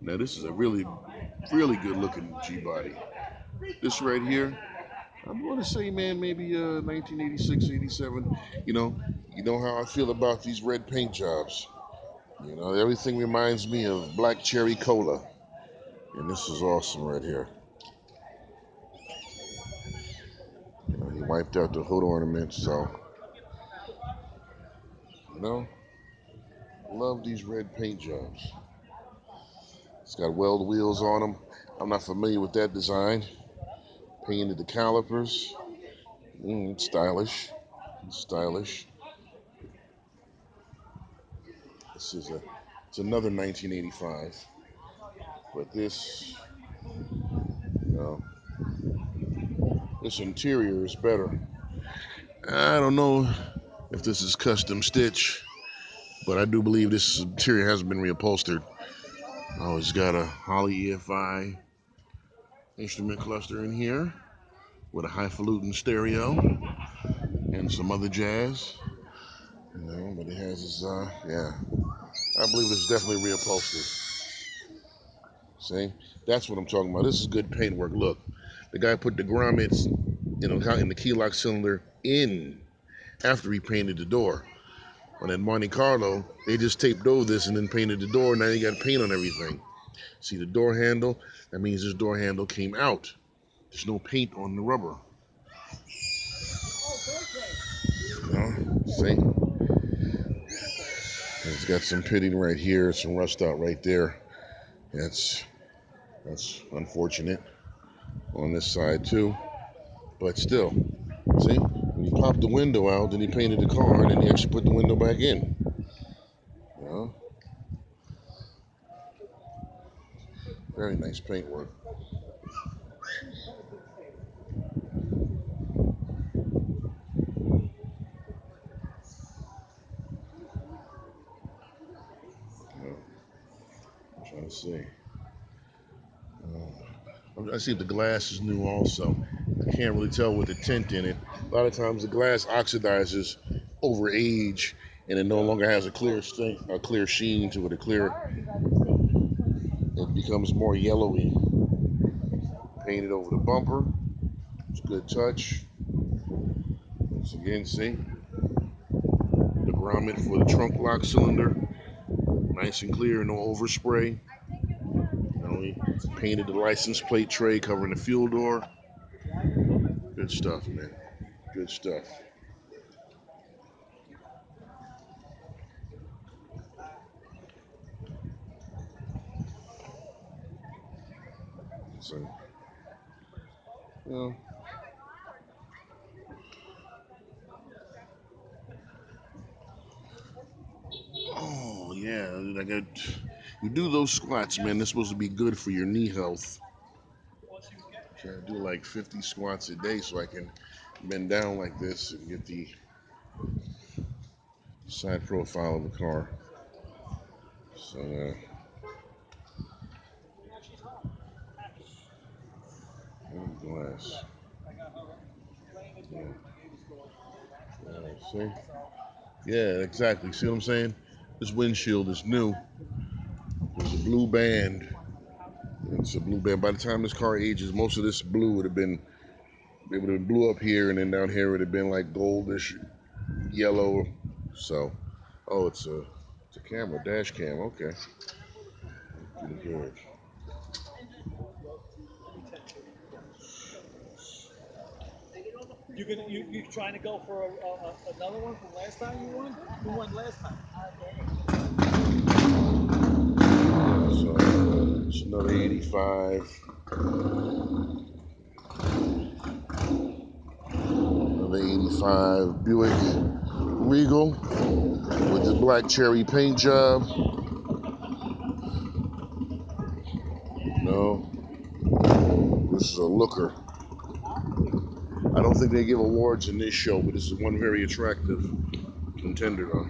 Now this is a really, really good looking G-body. This right here, I'm going to say, man, maybe 1986, 87. You know how I feel about these red paint jobs. You know, everything reminds me of black cherry cola. And this is awesome right here. You know, he wiped out the hood ornaments, so, you know, love these red paint jobs. It's got weld wheels on them. I'm not familiar with that design. Painted the calipers. It's stylish. It's stylish. It's another 1985. But this, you know, this interior is better. I don't know if this is custom stitch, but I do believe this interior has been reupholstered. Oh, it's got a Holley EFI instrument cluster in here with a highfalutin stereo and some other jazz. You know, but it has this, yeah. I believe it's definitely reupholstered. See? That's what I'm talking about. This is good paintwork. Look, the guy put the grommets, in the key lock cylinder in after he painted the door. But at Monte Carlo, they just taped over this and then painted the door. Now you got paint on everything. See the door handle? That means this door handle came out. There's no paint on the rubber. You know? See? It's got some pitting right here, some rust out right there. That's unfortunate on this side too. But still, see? When you pop the window out, then he painted the car, and then he actually put the window back in. You know? Very nice paintwork. I'm trying to see. I see if the glass is new also. I can't really tell with the tint in it. A lot of times the glass oxidizes over age and it no longer has a clear sheen to it, it becomes more yellowy. Painted over the bumper. It's a good touch. Once again, see? The grommet for the trunk lock cylinder. Nice and clear, no overspray. He painted the license plate tray covering the fuel door. Good stuff, man. Good stuff. So, you know, oh yeah, you do those squats, man. They're supposed to be good for your knee health. Try to do like 50 squats a day so I can bend down like this and get the side profile of the car. So, glass. See? Yeah, exactly. See what I'm saying? This windshield is new. There's a blue band. It's a blue band. By the time this car ages, most of this blue would have been, it would have blue up here, and then down here would have been like goldish yellow. So, oh, it's a camera, dash cam. Okay, pretty good. You trying to go for another one from last time you won? Who won last time? So it's another 85. Another 85 Buick Regal with the black cherry paint job. No, this is a looker. I don't think they give awards in this show, but this is one very attractive contender though.